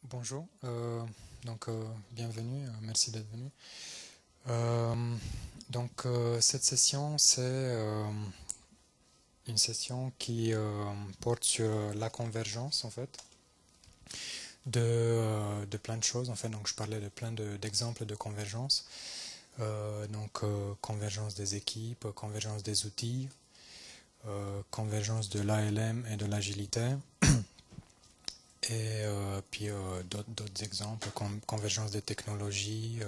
Bonjour, bienvenue, merci d'être venu. Cette session, c'est une session qui porte sur la convergence en fait de plein de choses en fait. Donc je parlais de plein d'exemples de convergence. Convergence des équipes, convergence des outils, convergence de l'ALM et de l'agilité. Et puis d'autres exemples, convergence des technologies,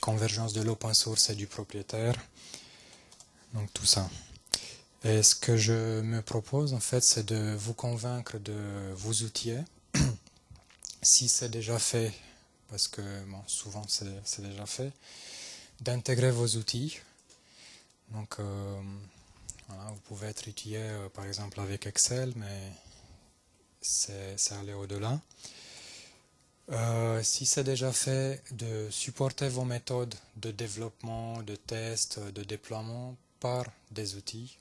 convergence de l'open source et du propriétaire, donc tout ça. Et ce que je me propose en fait, c'est de vous convaincre de vous outiller, si c'est déjà fait, parce que bon, souvent c'est déjà fait, d'intégrer vos outils. Donc voilà, vous pouvez être outillé par exemple avec Excel, mais c'est aller au-delà. Si c'est déjà fait, de supporter vos méthodes de développement, de test, de déploiement par des outils,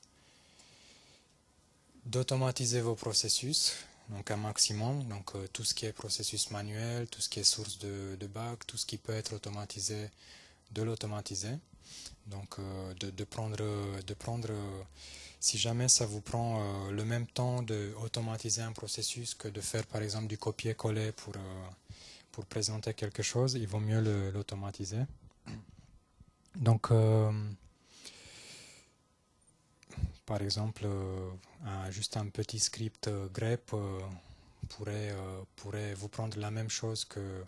d'automatiser vos processus, donc un maximum, donc tout ce qui est processus manuel, tout ce qui est source de bugs, tout ce qui peut être automatisé, de l'automatiser. Donc de prendre si jamais ça vous prend le même temps d'automatiser un processus que de faire par exemple du copier-coller pour présenter quelque chose, il vaut mieux l'automatiser. Donc, par exemple, juste un petit script grep pourrait vous prendre la même chose que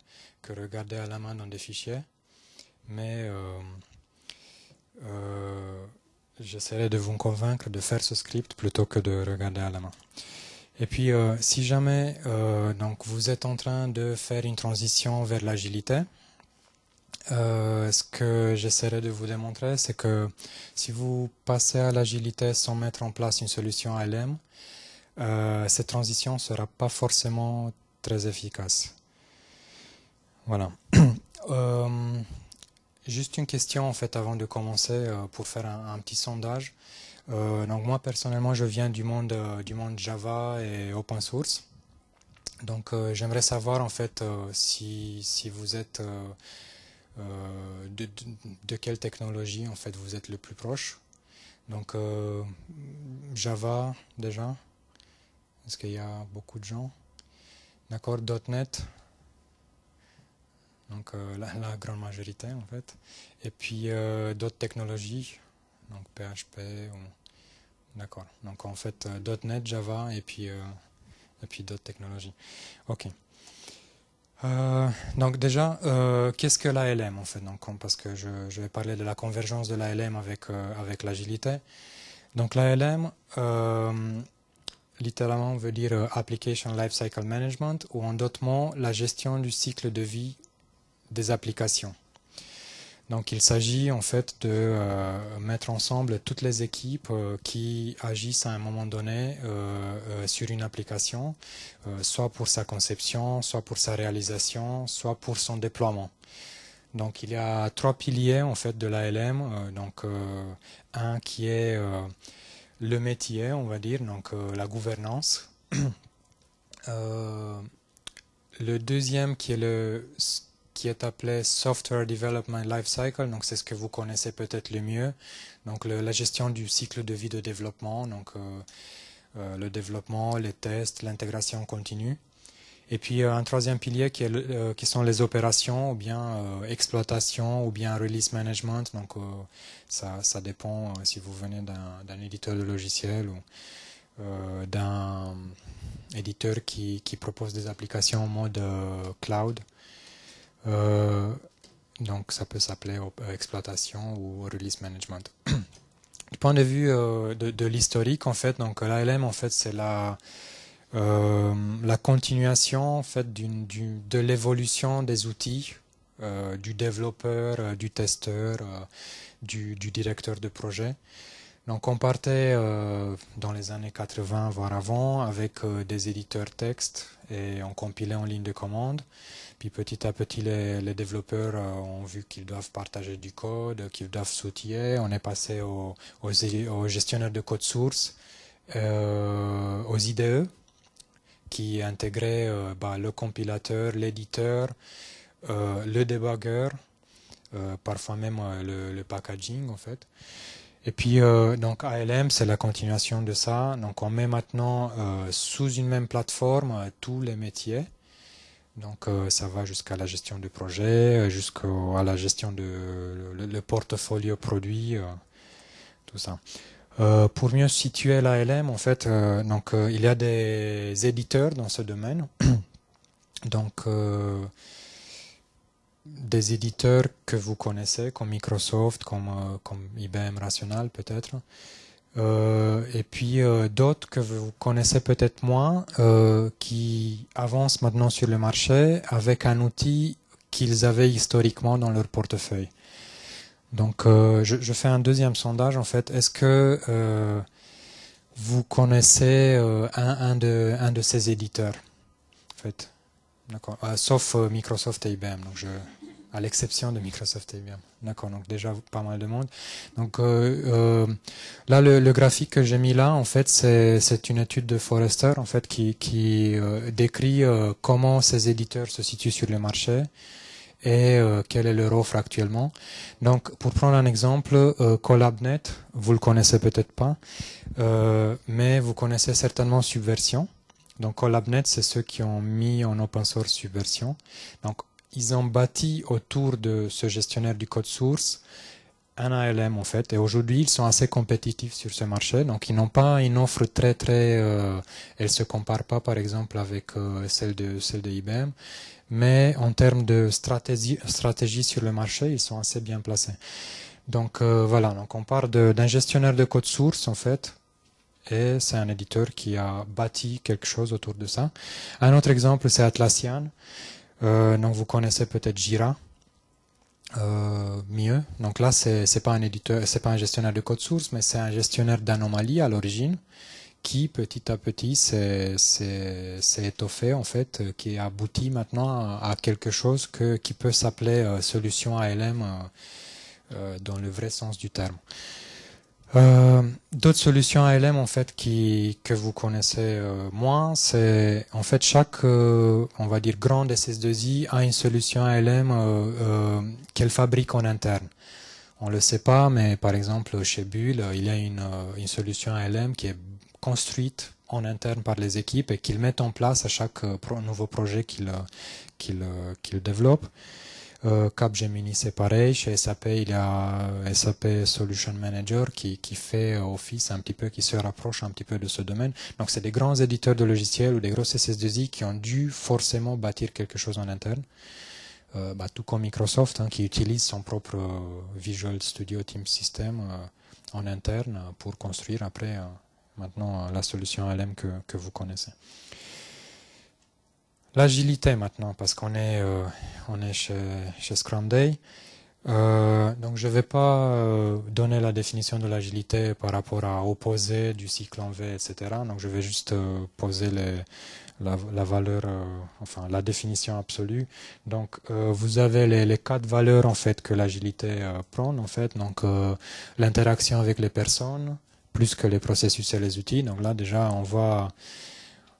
regarder à la main dans des fichiers, mais j'essaierai de vous convaincre de faire ce script plutôt que de regarder à la main. Et puis, si jamais donc vous êtes en train de faire une transition vers l'agilité, ce que j'essaierai de vous démontrer, c'est que si vous passez à l'agilité sans mettre en place une solution ALM, cette transition ne sera pas forcément très efficace. Voilà. Juste une question en fait avant de commencer pour faire un petit sondage. Donc moi personnellement je viens du monde Java et open source. Donc j'aimerais savoir en fait si vous êtes de quelle technologie en fait vous êtes le plus proche. Donc Java déjà, est-ce qu'il y a beaucoup de gens? D'accord, .NET, donc la grande majorité en fait. Et puis d'autres technologies, donc PHP, d'accord. Donc en fait .NET, Java et puis d'autres technologies. Ok. Donc déjà, qu'est-ce que l'ALM en fait? Donc, parce que je vais parler de la convergence de l'ALM avec l'agilité. Donc l'ALM, littéralement, veut dire Application Lifecycle Management, ou en d'autres mots, la gestion du cycle de vie des applications. Donc il s'agit en fait de mettre ensemble toutes les équipes qui agissent à un moment donné sur une application, soit pour sa conception, soit pour sa réalisation, soit pour son déploiement. Donc il y a trois piliers en fait de l'ALM. Un qui est le métier, on va dire, donc la gouvernance. Le deuxième qui est appelé Software Development Lifecycle, donc c'est ce que vous connaissez peut-être le mieux, donc la gestion du cycle de vie de développement, donc le développement, les tests, l'intégration continue. Et puis un troisième pilier qui sont les opérations, ou bien exploitation, ou bien release management, donc ça dépend si vous venez d'un éditeur de logiciel ou d'un éditeur qui propose des applications en mode cloud. Donc ça peut s'appeler exploitation ou release management. Du point de vue de l'historique, en fait, donc l'ALM, en fait, c'est la continuation en fait de l'évolution des outils du développeur, du testeur, du directeur de projet. Donc on partait dans les années 80 voire avant avec des éditeurs texte et on compilait en ligne de commande. Puis petit à petit les développeurs ont vu qu'ils doivent partager du code, qu'ils doivent s'outiller. On est passé aux gestionnaires de code source, aux IDE qui intégrait le compilateur, l'éditeur, le debugger, parfois même le packaging en fait. Et puis donc ALM c'est la continuation de ça. Donc on met maintenant sous une même plateforme tous les métiers. Donc ça va jusqu'à la gestion de projet, jusqu'à la gestion de le portfolio produit, tout ça. Pour mieux situer l'ALM, en fait, il y a des éditeurs dans ce domaine. Donc des éditeurs que vous connaissez, comme Microsoft, comme IBM Rational peut-être. Et puis d'autres que vous connaissez peut-être moins, qui avancent maintenant sur le marché avec un outil qu'ils avaient historiquement dans leur portefeuille. Donc je fais un deuxième sondage en fait. Est-ce que vous connaissez un de ces éditeurs en fait? D'accord. Sauf Microsoft et IBM. Donc à l'exception de Microsoft et IBM. D'accord. Donc déjà pas mal de monde. Donc là le graphique que j'ai mis là en fait c'est une étude de Forrester en fait qui décrit comment ces éditeurs se situent sur le marché et quelle est leur offre actuellement. Donc, pour prendre un exemple, CollabNet, vous le connaissez peut-être pas, mais vous connaissez certainement Subversion. Donc, CollabNet, c'est ceux qui ont mis en open source Subversion. Donc, ils ont bâti autour de ce gestionnaire du code source un ALM en fait, et aujourd'hui ils sont assez compétitifs sur ce marché, donc ils n'ont pas une offre très elle se compare pas par exemple avec celle de IBM, mais en termes de stratégie sur le marché, ils sont assez bien placés. Donc voilà, donc on parle d'un gestionnaire de code source en fait, et c'est un éditeur qui a bâti quelque chose autour de ça. Un autre exemple, c'est Atlassian. Donc vous connaissez peut-être Jira. Mieux. Donc là, c'est pas un éditeur, c'est pas un gestionnaire de code source, mais c'est un gestionnaire d'anomalies à l'origine qui petit à petit s'est étoffé en fait, qui aboutit maintenant à quelque chose qui peut s'appeler solution ALM dans le vrai sens du terme. D'autres solutions ALM en fait que vous connaissez moins, c'est en fait chaque on va dire grande SS2I a une solution ALM qu'elle fabrique en interne. On le sait pas, mais par exemple chez Bull, il y a une solution ALM qui est construite en interne par les équipes et qu'ils mettent en place à chaque nouveau projet qu'ils développent. Capgemini c'est pareil, chez SAP il y a SAP Solution Manager qui fait office un petit peu, qui se rapproche un petit peu de ce domaine. Donc c'est des grands éditeurs de logiciels ou des grosses SS2I qui ont dû forcément bâtir quelque chose en interne. Tout comme Microsoft qui utilise son propre Visual Studio Team System en interne pour construire après maintenant la solution ALM que vous connaissez. L'agilité maintenant, parce qu'on est chez Scrum Day. Donc je ne vais pas donner la définition de l'agilité par rapport à opposer du cycle en V, etc. Donc je vais juste poser la valeur, enfin la définition absolue. Donc vous avez les quatre valeurs en fait que l'agilité prend en fait. Donc l'interaction avec les personnes, plus que les processus et les outils. Donc là déjà on voit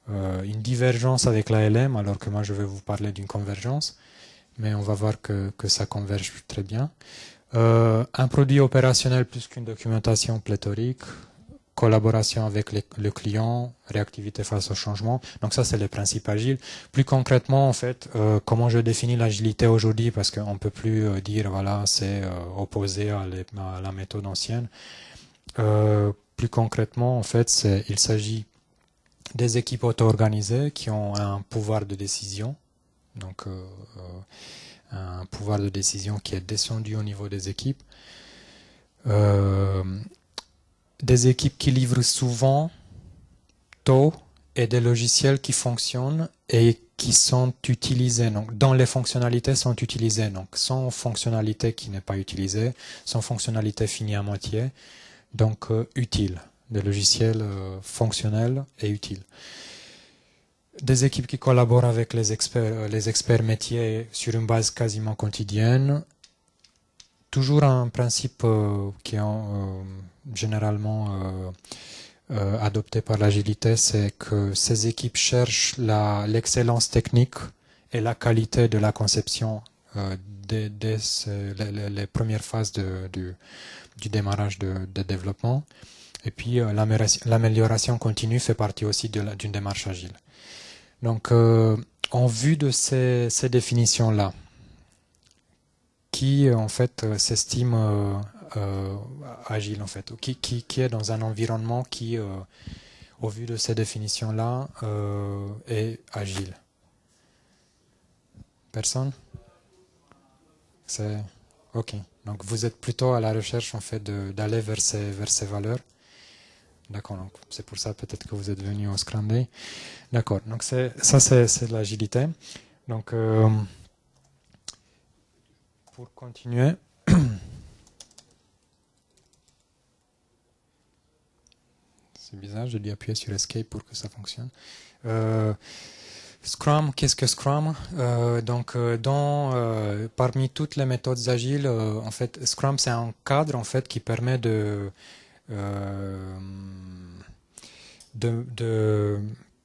une divergence avec l'ALM, alors que moi je vais vous parler d'une convergence, mais on va voir que ça converge très bien. Un produit opérationnel plus qu'une documentation pléthorique, collaboration avec le client, réactivité face au changement. Donc ça c'est les principes agiles. Plus concrètement en fait, comment je définis l'agilité aujourd'hui, parce qu'on ne peut plus dire voilà c'est opposé à la méthode ancienne. Plus concrètement en fait il s'agit des équipes auto-organisées qui ont un pouvoir de décision, donc un pouvoir de décision qui est descendu au niveau des équipes, des équipes qui livrent souvent, tôt, et des logiciels qui fonctionnent et qui sont utilisés, donc dont les fonctionnalités sont utilisées, donc sans fonctionnalité qui n'est pas utilisée, sans fonctionnalité finie à moitié, donc utile. Des logiciels fonctionnels et utiles. Des équipes qui collaborent avec les experts métiers sur une base quasiment quotidienne. Toujours un principe qui est généralement adopté par l'agilité, c'est que ces équipes cherchent l'excellence technique et la qualité de la conception dès les premières phases du démarrage de développement. Et puis l'amélioration continue fait partie aussi d'une démarche agile. Donc en vue de ces définitions-là, qui en fait s'estime agile en fait, qui est dans un environnement qui, au vu de ces définitions-là, est agile. Personne? C'est ok. Donc vous êtes plutôt à la recherche en fait d'aller vers ces valeurs. D'accord. Donc c'est pour ça peut-être que vous êtes venu au Scrum Day. D'accord. Donc c'est de l'agilité. Donc pour continuer. C'est bizarre, j'ai dû appuyer sur Escape pour que ça fonctionne. Scrum, qu'est-ce que Scrum? Parmi toutes les méthodes agiles, en fait, Scrum c'est un cadre en fait qui permet de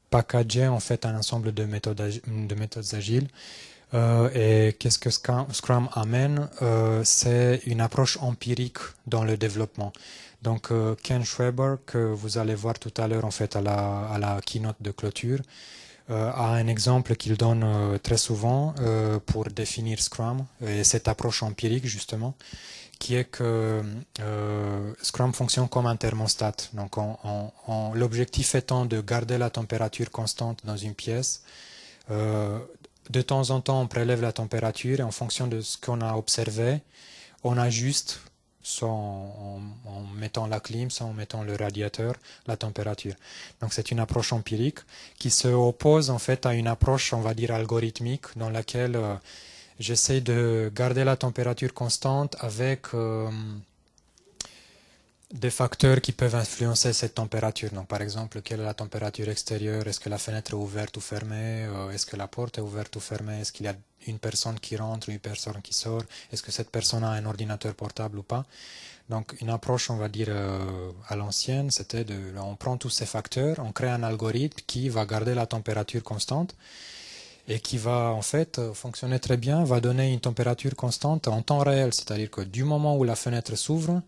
packager en fait un ensemble de méthodes agiles. Et qu'est-ce que Scrum amène? C'est une approche empirique dans le développement. Donc Ken Schwaber, que vous allez voir tout à l'heure en fait à la keynote de clôture, a un exemple qu'il donne très souvent pour définir Scrum et cette approche empirique justement, qui est que Scrum fonctionne comme un thermostat. Donc l'objectif étant de garder la température constante dans une pièce. De temps en temps, on prélève la température et en fonction de ce qu'on a observé, on ajuste, soit en mettant la clim, soit en mettant le radiateur, la température. Donc c'est une approche empirique qui se oppose en fait à une approche, on va dire, algorithmique, dans laquelle j'essaie de garder la température constante avec des facteurs qui peuvent influencer cette température. Donc, par exemple, quelle est la température extérieure? Est-ce que la fenêtre est ouverte ou fermée? Est-ce que la porte est ouverte ou fermée? Est-ce qu'il y a une personne qui rentre ou une personne qui sort? Est-ce que cette personne a un ordinateur portable ou pas? Donc, une approche, on va dire, à l'ancienne, c'était on prend tous ces facteurs, on crée un algorithme qui va garder la température constante et qui va, en fait, fonctionner très bien, va donner une température constante en temps réel. C'est-à-dire que du moment où la fenêtre s'ouvre,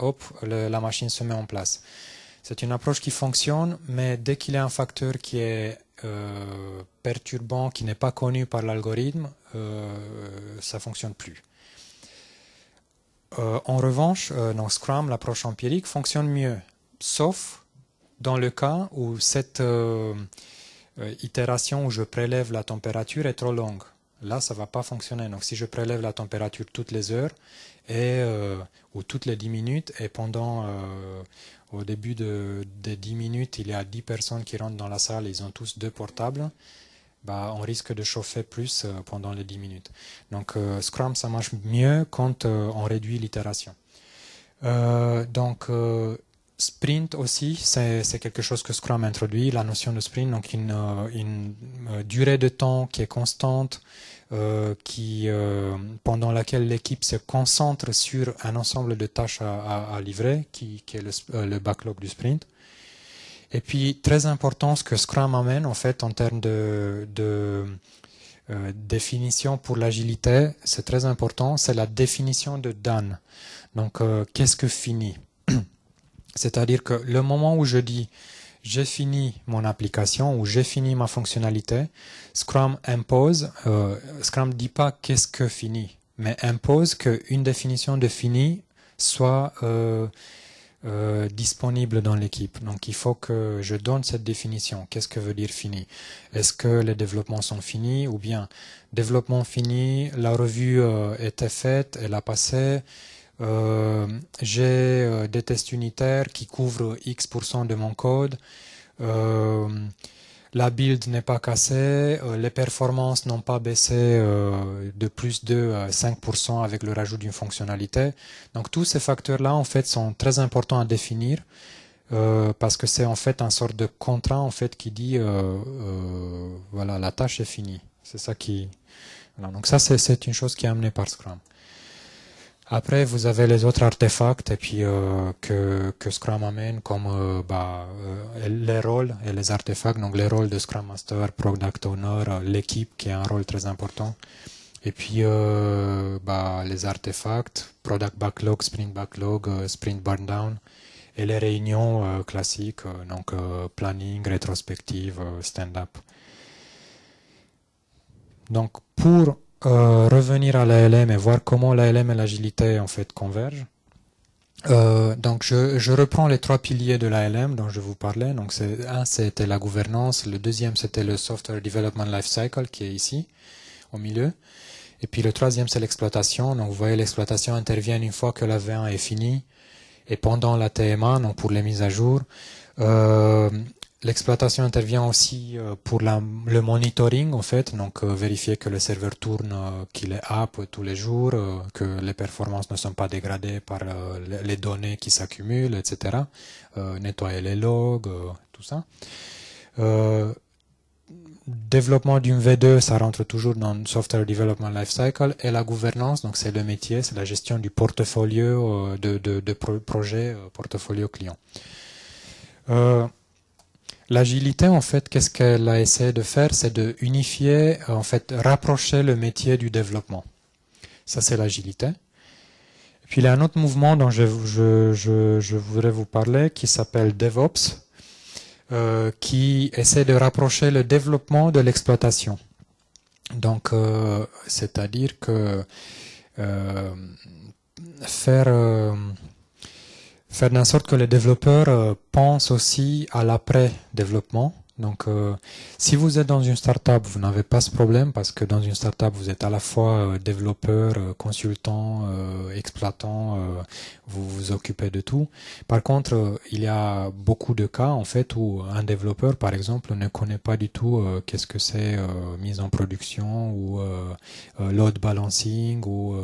hop, la machine se met en place. C'est une approche qui fonctionne, mais dès qu'il y a un facteur qui est perturbant, qui n'est pas connu par l'algorithme, ça ne fonctionne plus. En revanche, dans Scrum, l'approche empirique fonctionne mieux, sauf dans le cas où cette itération où je prélève la température est trop longue. Là, ça ne va pas fonctionner. Donc, si je prélève la température toutes les heures ou toutes les 10 minutes, et au début des 10 minutes, il y a 10 personnes qui rentrent dans la salle, ils ont tous 2 portables, on risque de chauffer plus pendant les 10 minutes. Donc, Scrum, ça marche mieux quand on réduit l'itération. Sprint aussi, c'est quelque chose que Scrum introduit, la notion de sprint, donc une durée de temps qui est constante, pendant laquelle l'équipe se concentre sur un ensemble de tâches à livrer, qui est le backlog du sprint. Et puis, très important, ce que Scrum amène, en fait, en termes de définition pour l'agilité, c'est très important, c'est la définition de done. Donc, qu'est-ce que fini? C'est-à-dire que le moment où je dis j'ai fini mon application ou j'ai fini ma fonctionnalité, Scrum impose, Scrum ne dit pas qu'est-ce que fini, mais impose qu'une définition de fini soit disponible dans l'équipe. Donc il faut que je donne cette définition. Qu'est-ce que veut dire fini? Est-ce que les développements sont finis ou bien développement fini, la revue était faite, elle a passé, j'ai des tests unitaires qui couvrent X% de mon code, la build n'est pas cassée, les performances n'ont pas baissé de plus de 5% avec le rajout d'une fonctionnalité. Donc tous ces facteurs-là en fait sont très importants à définir parce que c'est en fait un sort de contrat en fait qui dit voilà, la tâche est finie. C'est ça qui voilà. Donc ça c'est une chose qui est amenée par Scrum. Après, vous avez les autres artefacts et puis que Scrum amène comme les rôles et les artefacts, donc les rôles de Scrum Master, Product Owner, l'équipe qui a un rôle très important. Et puis les artefacts, Product Backlog, Sprint Burn Down, et les réunions classiques, donc planning, rétrospective, stand-up. Donc pour revenir à l'ALM et voir comment l'ALM et l'agilité en fait convergent. Donc je reprends les trois piliers de l'ALM dont je vous parlais. Donc un c'était la gouvernance, le deuxième c'était le Software Development Lifecycle qui est ici au milieu. Et puis le troisième c'est l'exploitation. Donc vous voyez l'exploitation intervient une fois que la V1 est finie et pendant la TMA, donc pour les mises à jour. L'exploitation intervient aussi pour le monitoring en fait, donc vérifier que le serveur tourne, qu'il est up tous les jours, que les performances ne sont pas dégradées par les données qui s'accumulent, etc. Nettoyer les logs, tout ça. Développement d'une V2, ça rentre toujours dans le Software Development Lifecycle, et la gouvernance, donc c'est le métier, c'est la gestion du portfolio de projets, portfolio client. L'agilité, en fait, qu'est-ce qu'elle a essayé de faire? C'est de unifier, en fait, rapprocher le métier du développement. Ça, c'est l'agilité. Et puis, il y a un autre mouvement dont je voudrais vous parler qui s'appelle DevOps, qui essaie de rapprocher le développement de l'exploitation. Donc, c'est-à-dire que faire en sorte que les développeurs pensent aussi à l'après-développement. Donc, si vous êtes dans une startup, vous n'avez pas ce problème parce que dans une startup, vous êtes à la fois développeur, consultant, exploitant, vous vous occupez de tout. Par contre, il y a beaucoup de cas en fait où un développeur, par exemple, ne connaît pas du tout qu'est-ce que c'est mise en production ou load balancing ou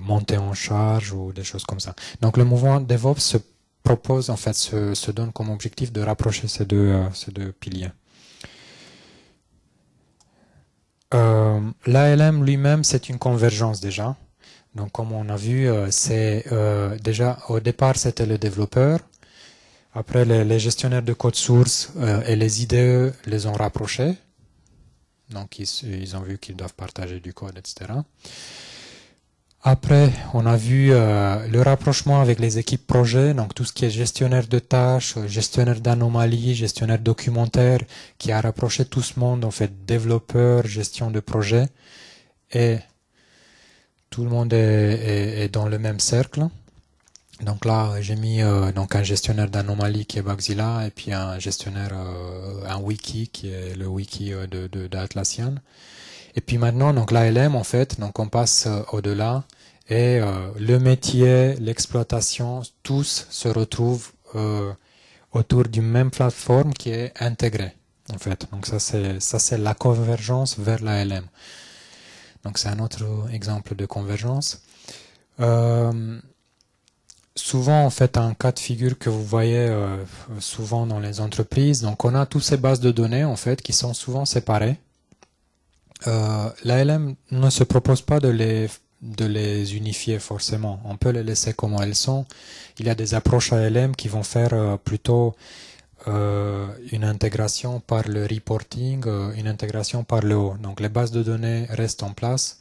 monter en charge ou des choses comme ça. Donc le mouvement DevOps se propose, en fait, se donne comme objectif de rapprocher ces deux piliers. L'ALM lui-même, c'est une convergence déjà. Donc comme on a vu, c'est déjà au départ c'était le développeur. Après les gestionnaires de code source et les IDE les ont rapprochés. Donc ils ont vu qu'ils doivent partager du code, etc. Après, on a vu le rapprochement avec les équipes projet, donc tout ce qui est gestionnaire de tâches, gestionnaire d'anomalies, gestionnaire documentaire, qui a rapproché tout ce monde, en fait, développeur, gestion de projet, et tout le monde est dans le même cercle. Donc là, j'ai mis donc un gestionnaire d'anomalies qui est Bugzilla, et puis un gestionnaire, un wiki qui est le wiki d'Atlassian. Et puis maintenant, donc l'ALM, en fait, donc on passe au-delà et le métier, l'exploitation, tous se retrouvent autour d'une même plateforme qui est intégrée, en fait. Donc ça c'est la convergence vers l'ALM. Donc c'est un autre exemple de convergence. Souvent, en fait, un cas de figure que vous voyez souvent dans les entreprises, donc on a toutes ces bases de données, en fait, qui sont souvent séparées. L'ALM ne se propose pas de les unifier forcément. On peut les laisser comme elles sont. Il y a des approches ALM qui vont faire plutôt une intégration par le reporting, une intégration par le haut. Donc les bases de données restent en place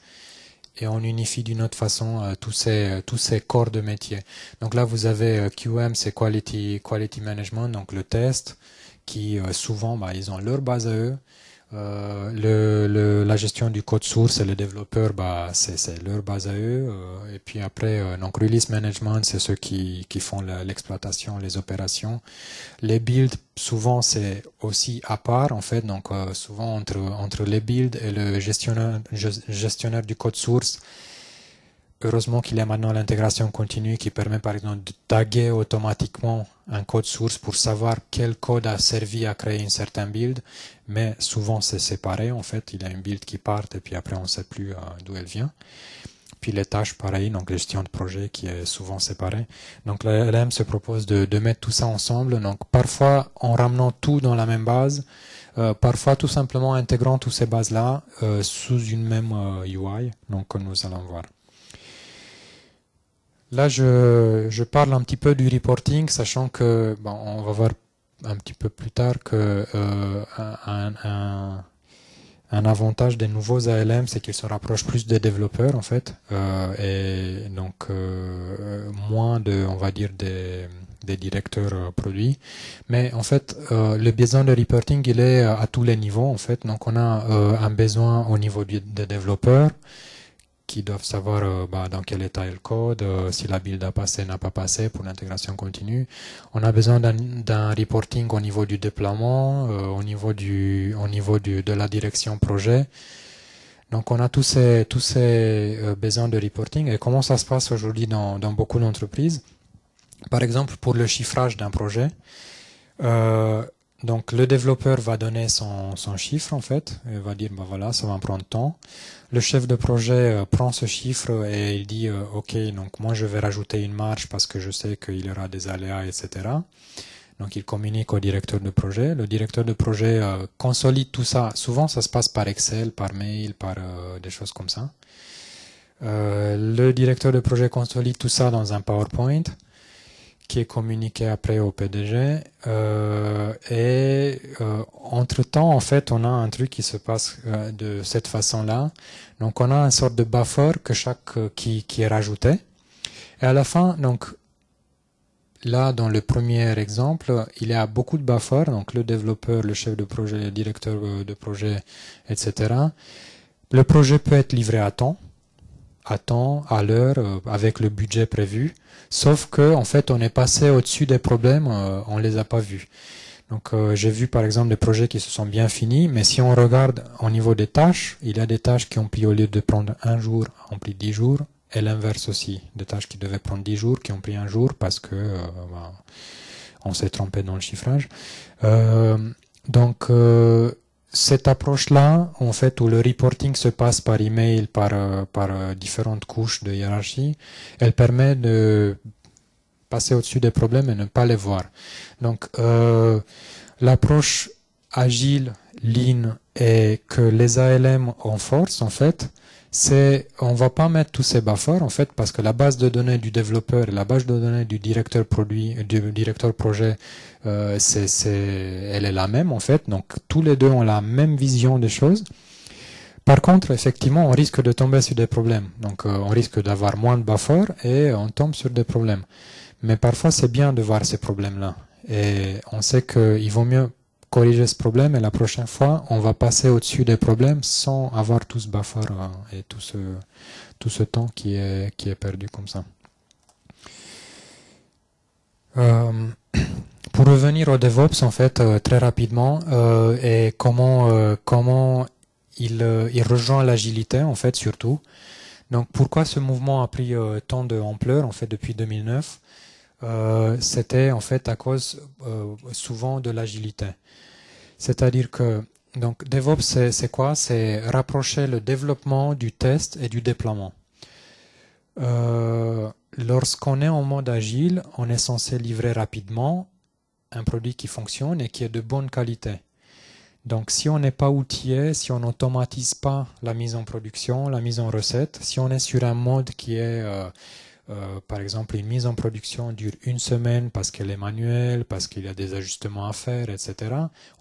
et on unifie d'une autre façon tous ces corps de métier. Donc là vous avez QM, c'est Quality Management, donc le test, qui souvent ils ont leur base à eux. La gestion du code source et les développeurs, c'est leur base à eux. Et puis après, donc release management, c'est ceux qui font l'exploitation, les opérations. Les builds, souvent c'est aussi à part en fait. Donc souvent entre les builds et le gestionnaire du code source. Heureusement qu'il y a maintenant l'intégration continue qui permet par exemple de taguer automatiquement un code source pour savoir quel code a servi à créer une certaine build, mais souvent c'est séparé en fait, il y a une build qui part et puis après on ne sait plus d'où elle vient. Puis les tâches pareil, donc gestion de projet qui est souvent séparée. Donc la LM se propose de mettre tout ça ensemble, donc parfois en ramenant tout dans la même base, parfois tout simplement intégrant toutes ces bases-là sous une même UI, donc comme nous allons voir. Là, je parle un petit peu du reporting, sachant que, bon, on va voir un petit peu plus tard que un avantage des nouveaux ALM, c'est qu'ils se rapprochent plus des développeurs en fait, et donc moins de, on va dire, des directeurs produits. Mais en fait, le besoin de reporting, il est à tous les niveaux en fait. Donc on a un besoin au niveau des développeurs qui doivent savoir dans quel état est le code, si la build a passé, n'a pas passé pour l'intégration continue. On a besoin d'un reporting au niveau du déploiement, au niveau de la direction projet. Donc on a tous ces besoins de reporting. Et comment ça se passe aujourd'hui dans beaucoup d'entreprises? Par exemple, pour le chiffrage d'un projet, euh, donc le développeur va donner son chiffre en fait, il va dire bah voilà, ça va me prendre temps. Le chef de projet prend ce chiffre et il dit ok, donc moi je vais rajouter une marge parce que je sais qu'il y aura des aléas, etc. Donc il communique au directeur de projet. Le directeur de projet consolide tout ça. Souvent ça se passe par Excel, par mail, par des choses comme ça. Le directeur de projet consolide tout ça dans un PowerPoint qui est communiqué après au PDG. Entre-temps, en fait, on a un truc qui se passe de cette façon-là. Donc, on a une sorte de buffer qui est rajouté. Et à la fin, donc, là, dans le premier exemple, il y a beaucoup de buffers. Donc, le développeur, le chef de projet, le directeur de projet, etc. Le projet peut être livré à temps, à l'heure, avec le budget prévu. Sauf que, en fait, on est passé au-dessus des problèmes, on les a pas vus. Donc, j'ai vu par exemple des projets qui se sont bien finis, mais si on regarde au niveau des tâches, il y a des tâches qui ont pris, au lieu de prendre un jour, ont pris 10 jours, et l'inverse aussi. Des tâches qui devaient prendre 10 jours, qui ont pris un jour parce que on s'est trompé dans le chiffrage. Euh, donc, cette approche-là, en fait, où le reporting se passe par email, par différentes couches de hiérarchie, elle permet de passer au-dessus des problèmes et ne pas les voir. Donc, l'approche agile, lean et que les ALM renforcent, en fait, c'est, on va pas mettre tous ces buffers, en fait, parce que la base de données du développeur et la base de données du directeur produit, du directeur projet, elle est la même, en fait. Donc, tous les deux ont la même vision des choses. Par contre, effectivement, on risque de tomber sur des problèmes. Donc, on risque d'avoir moins de buffers et on tombe sur des problèmes. Mais parfois, c'est bien de voir ces problèmes-là. Et on sait qu'il vaut mieux corriger ce problème et la prochaine fois, on va passer au-dessus des problèmes sans avoir tout ce buffer et tout ce temps qui est perdu comme ça. Euh, pour revenir au DevOps, en fait, très rapidement, et comment il rejoint l'agilité, en fait, surtout. Donc, pourquoi ce mouvement a pris tant d'ampleur, en fait, depuis 2009? C'était en fait à cause souvent de l'agilité. C'est-à-dire que donc DevOps c'est quoi? C'est rapprocher le développement du test et du déploiement. Lorsqu'on est en mode agile, on est censé livrer rapidement un produit qui fonctionne et qui est de bonne qualité. Donc si on n'est pas outillé, si on n'automatise pas la mise en production, la mise en recette, si on est sur un mode qui est par exemple, une mise en production dure une semaine parce qu'elle est manuelle, parce qu'il y a des ajustements à faire, etc.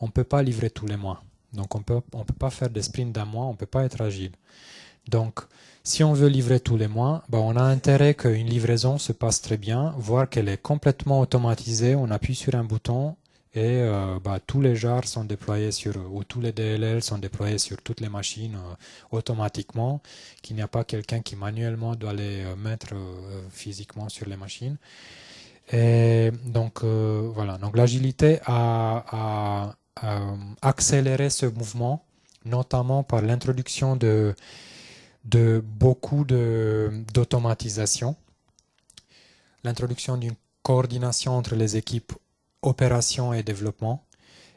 On ne peut pas livrer tous les mois. Donc, on peut pas faire des sprints d'un mois, on ne peut pas être agile. Donc, si on veut livrer tous les mois, on a intérêt qu'une livraison se passe très bien, voire qu'elle est complètement automatisée. On appuie sur un bouton et tous les jars sont déployés ou tous les DLL sont déployés sur toutes les machines automatiquement, qu'il n'y a pas quelqu'un qui manuellement doit les mettre physiquement sur les machines. Et donc voilà, donc l'agilité a accéléré ce mouvement, notamment par l'introduction de beaucoup d'automatisation, l'introduction d'une coordination entre les équipes opération et développement.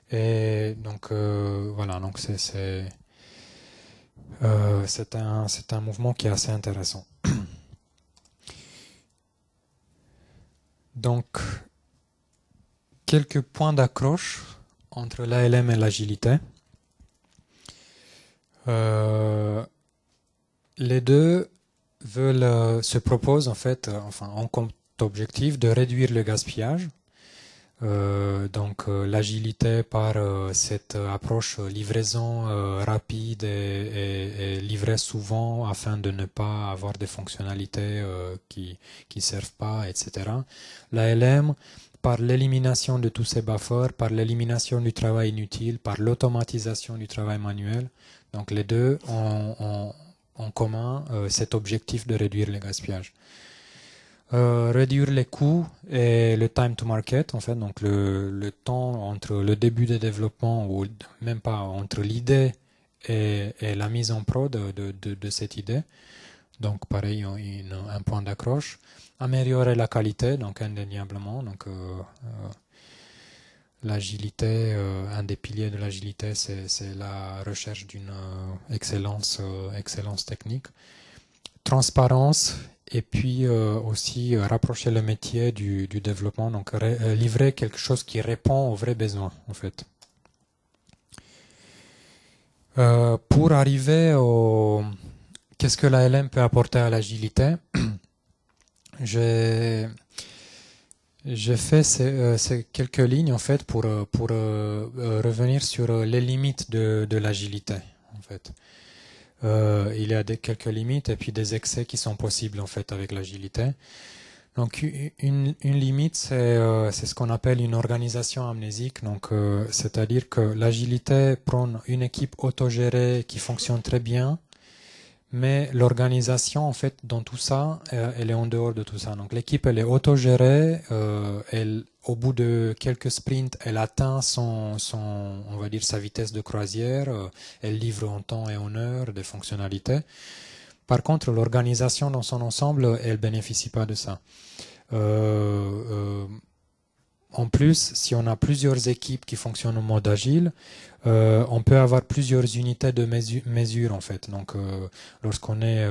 Et donc voilà, donc c'est un mouvement qui est assez intéressant. Donc quelques points d'accroche entre l'ALM et l'agilité. Les deux se proposent en fait, ont comme objectif de réduire le gaspillage. L'agilité par cette approche livraison rapide et livrée souvent afin de ne pas avoir des fonctionnalités qui servent pas, etc. L'ALM par l'élimination de tous ces buffers, par l'élimination du travail inutile, par l'automatisation du travail manuel. Donc les deux ont en commun cet objectif de réduire le gaspillage. Réduire les coûts et le time to market, en fait, donc le temps entre le début de développement ou même pas entre l'idée et la mise en prod de cette idée. Donc pareil, un point d'accroche. Améliorer la qualité, donc indéniablement. Donc l'agilité, un des piliers de l'agilité, c'est la recherche d'une excellence technique. Transparence et puis aussi rapprocher le métier du développement, donc livrer quelque chose qui répond aux vrais besoins en fait. Pour arriver au qu'est-ce que l'ALM peut apporter à l'agilité, j'ai fait ces quelques lignes en fait pour revenir sur les limites de l'agilité en fait. Il y a quelques limites et puis des excès qui sont possibles en fait avec l'agilité. Donc une limite, c'est ce qu'on appelle une organisation amnésique. Donc c'est-à-dire que l'agilité prend une équipe autogérée qui fonctionne très bien, mais l'organisation en fait dans tout ça, elle est en dehors de tout ça. Donc l'équipe elle est autogérée, au bout de quelques sprints, elle atteint on va dire sa vitesse de croisière, elle livre en temps et en heure des fonctionnalités. Par contre, l'organisation dans son ensemble, elle bénéficie pas de ça. En plus, si on a plusieurs équipes qui fonctionnent en mode agile, on peut avoir plusieurs unités de mesure en fait. Donc, lorsqu'on est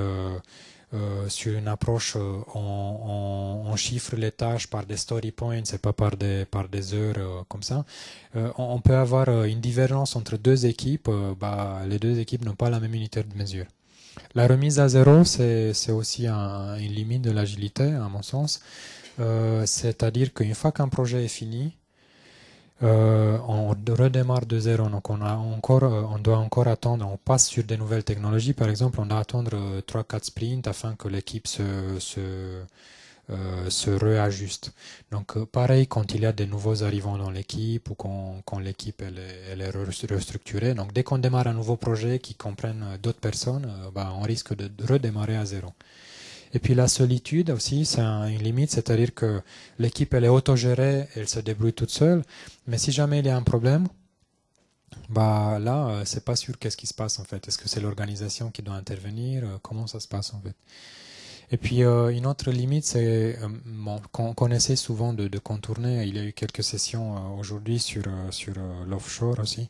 sur une approche, on chiffre les tâches par des story points et pas par des heures comme ça. On peut avoir une divergence entre deux équipes. Les deux équipes n'ont pas la même unité de mesure. La remise à zéro, c'est aussi une limite de l'agilité, à mon sens. C'est-à-dire qu'une fois qu'un projet est fini, on redémarre de zéro. Donc on doit encore attendre, on passe sur des nouvelles technologies. Par exemple, on doit attendre 3-4 sprints afin que l'équipe se réajuste. Donc pareil quand il y a des nouveaux arrivants dans l'équipe ou quand l'équipe elle est restructurée. Donc dès qu'on démarre un nouveau projet qui comprenne d'autres personnes, on risque de redémarrer à zéro. Et puis la solitude aussi, c'est une limite, c'est-à-dire que l'équipe elle est autogérée, elle se débrouille toute seule, mais si jamais il y a un problème, là c'est pas sûr qu'est-ce qui se passe en fait. Est-ce que c'est l'organisation qui doit intervenir? Comment ça se passe en fait? Et puis une autre limite, c'est qu'on essaie souvent de contourner. Il y a eu quelques sessions aujourd'hui sur l'offshore aussi.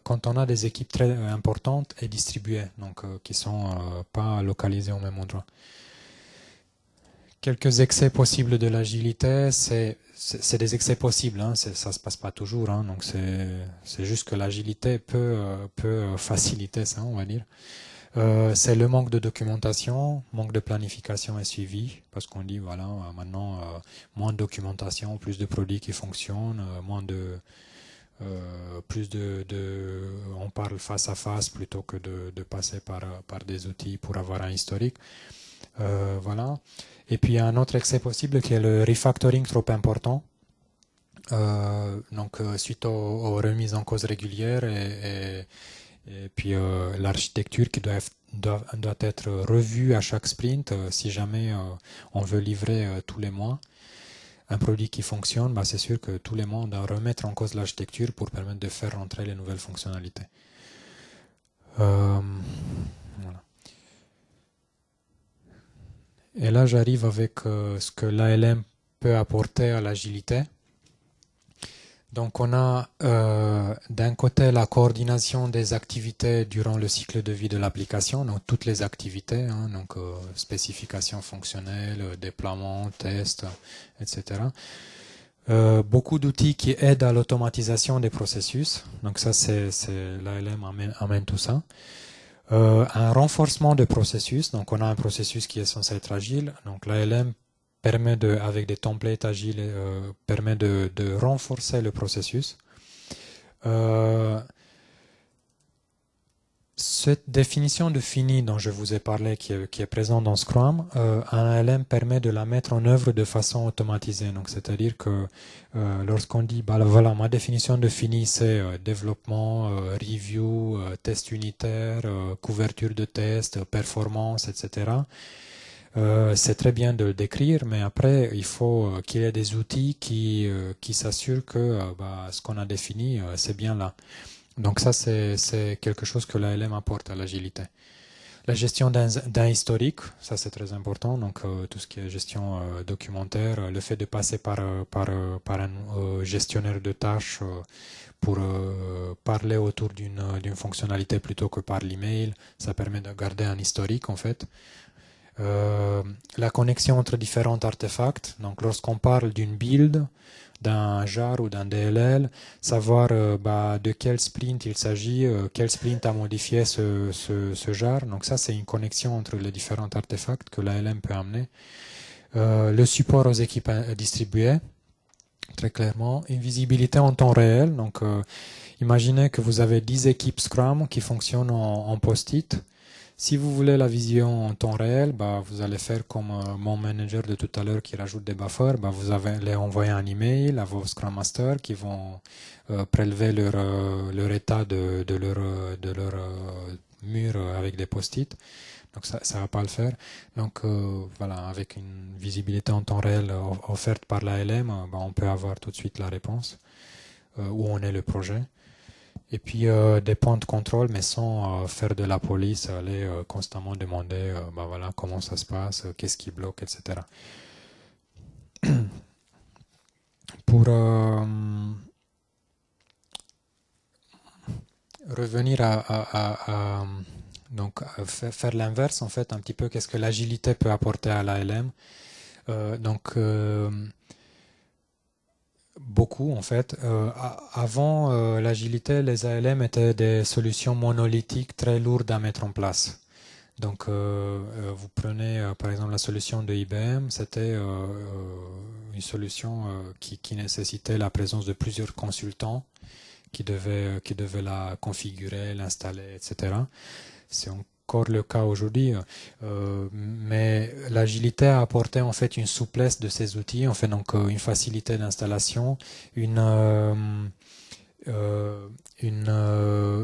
Quand on a des équipes très importantes et distribuées, donc qui sont pas localisées au même endroit. Quelques excès possibles de l'agilité, c'est des excès possibles, hein, ça se passe pas toujours, hein, donc c'est juste que l'agilité peut faciliter ça, on va dire. C'est le manque de documentation, manque de planification et suivi, parce qu'on dit voilà maintenant moins de documentation, plus de produits qui fonctionnent, on parle face à face plutôt que de passer par des outils pour avoir un historique. Voilà. Et puis il y a un autre excès possible qui est le refactoring trop important. Suite aux remises en cause régulières et puis l'architecture qui doit être revue à chaque sprint si jamais on veut livrer tous les mois un produit qui fonctionne, c'est sûr que tous les mois on doit remettre en cause l'architecture pour permettre de faire rentrer les nouvelles fonctionnalités. Voilà. Et là j'arrive avec ce que l'ALM peut apporter à l'agilité. Donc on a d'un côté la coordination des activités durant le cycle de vie de l'application, donc toutes les activités, donc spécification fonctionnelle, déploiement, test, etc. Beaucoup d'outils qui aident à l'automatisation des processus, donc ça c'est l'ALM amène tout ça. Un renforcement de processus. Donc, on a un processus qui est censé être agile. Donc, l'ALM permet avec des templates agiles, permet de renforcer le processus. Cette définition de fini dont je vous ai parlé, qui est présente dans Scrum, un ALM permet de la mettre en œuvre de façon automatisée. Donc, c'est-à-dire que lorsqu'on dit, bah, voilà, ma définition de fini, c'est développement, review, test unitaire, couverture de test, performance, etc. C'est très bien de le décrire, mais après, il faut qu'il y ait des outils qui s'assurent que bah, ce qu'on a défini, c'est bien là. Donc ça, c'est quelque chose que l'ALM apporte à l'agilité. La gestion d'un historique, ça c'est très important. Donc tout ce qui est gestion documentaire, le fait de passer par un gestionnaire de tâches pour parler autour d'une fonctionnalité plutôt que par l'email, ça permet de garder un historique en fait. La connexion entre différents artefacts. Donc lorsqu'on parle d'une build, d'un jar ou d'un DLL, savoir de quel sprint il s'agit, quel sprint a modifié ce jar. Donc ça, c'est une connexion entre les différents artefacts que l'ALM peut amener. Le support aux équipes distribuées, très clairement. Une visibilité en temps réel. Donc imaginez que vous avez 10 équipes Scrum qui fonctionnent en post-it. Si vous voulez la vision en temps réel, bah, vous allez faire comme mon manager de tout à l'heure qui rajoute des buffers. Bah, vous allez envoyer un email à vos Scrum Masters qui vont prélever leur état de leur mur avec des post-it. Donc ça ne va pas le faire. Donc voilà, avec une visibilité en temps réel offerte par l'ALM, bah, on peut avoir tout de suite la réponse où en est le projet. Et puis des points de contrôle, mais sans faire de la police, aller constamment demander bah voilà, comment ça se passe, qu'est-ce qui bloque, etc. Pour revenir donc faire l'inverse, en fait, un petit peu, qu'est-ce que l'agilité peut apporter à l'ALM. Donc beaucoup en fait. Avant l'agilité, les ALM étaient des solutions monolithiques très lourdes à mettre en place. Donc vous prenez par exemple la solution de IBM, c'était une solution qui nécessitait la présence de plusieurs consultants qui devaient la configurer, l'installer, etc. C'est encore le cas aujourd'hui, mais l'agilité a apporté en fait une souplesse de ces outils, en fait donc une facilité d'installation, une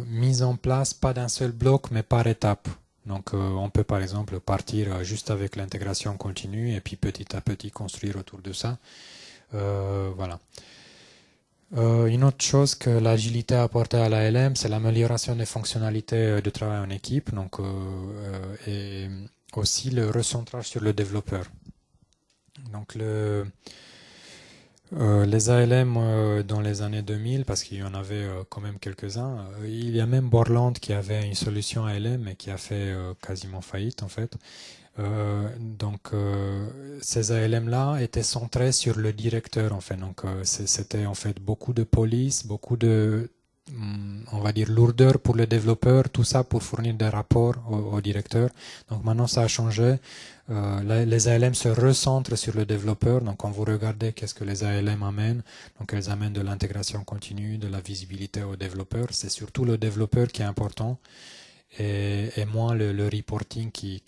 mise en place pas d'un seul bloc mais par étape. Donc on peut par exemple partir juste avec l'intégration continue et puis petit à petit construire autour de ça. Voilà. Une autre chose que l'agilité a apporté à l'ALM, c'est l'amélioration des fonctionnalités de travail en équipe, donc, et aussi le recentrage sur le développeur. Donc les ALM dans les années 2000, parce qu'il y en avait quand même quelques-uns, il y a même Borland qui avait une solution ALM mais qui a fait quasiment faillite en fait. Donc ces ALM-là étaient centrés sur le directeur en fait. Donc c'était en fait beaucoup de police, beaucoup de on va dire lourdeur pour le développeur, tout ça pour fournir des rapports au directeur. Donc maintenant ça a changé. Les ALM se recentrent sur le développeur. Donc quand vous regardez qu'est-ce que les ALM amènent, donc elles amènent de l'intégration continue, de la visibilité au développeur. C'est surtout le développeur qui est important et moins le reporting qui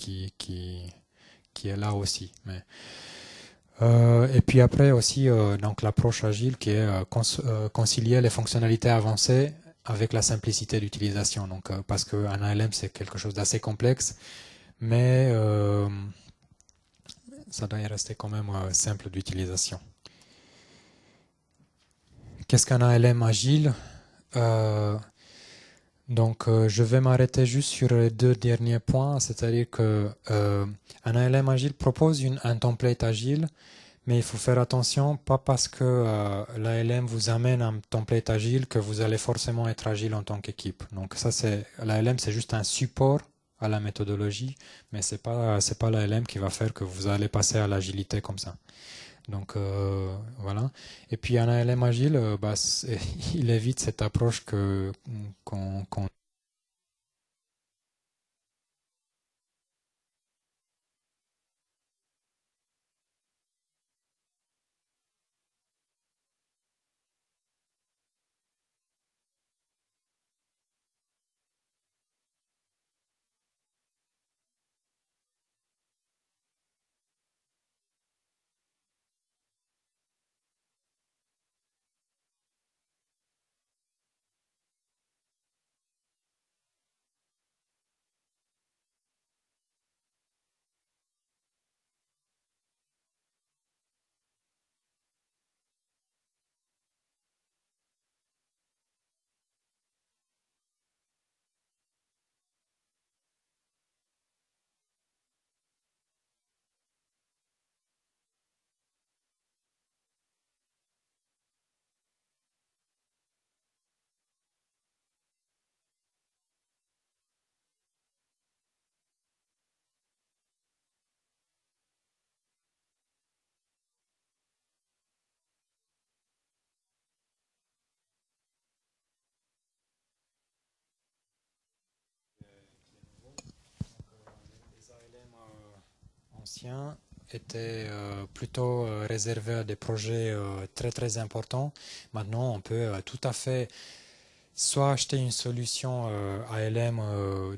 est là aussi. Mais, et puis après aussi donc l'approche agile qui est concilier les fonctionnalités avancées avec la simplicité d'utilisation. Donc parce qu'un ALM c'est quelque chose d'assez complexe, mais ça doit y rester quand même simple d'utilisation. Qu'est-ce qu'un ALM agile? Donc, je vais m'arrêter juste sur les deux derniers points, c'est-à-dire que un ALM agile propose un template agile, mais il faut faire attention, pas parce que l'ALM vous amène un template agile que vous allez forcément être agile en tant qu'équipe. Donc ça, l'ALM, c'est juste un support à la méthodologie, mais c'est pas l'ALM qui va faire que vous allez passer à l'agilité comme ça. Donc voilà. Et puis un ALM agile, il évite cette approche qu'on ancien était plutôt réservé à des projets très très importants. Maintenant, on peut tout à fait soit acheter une solution ALM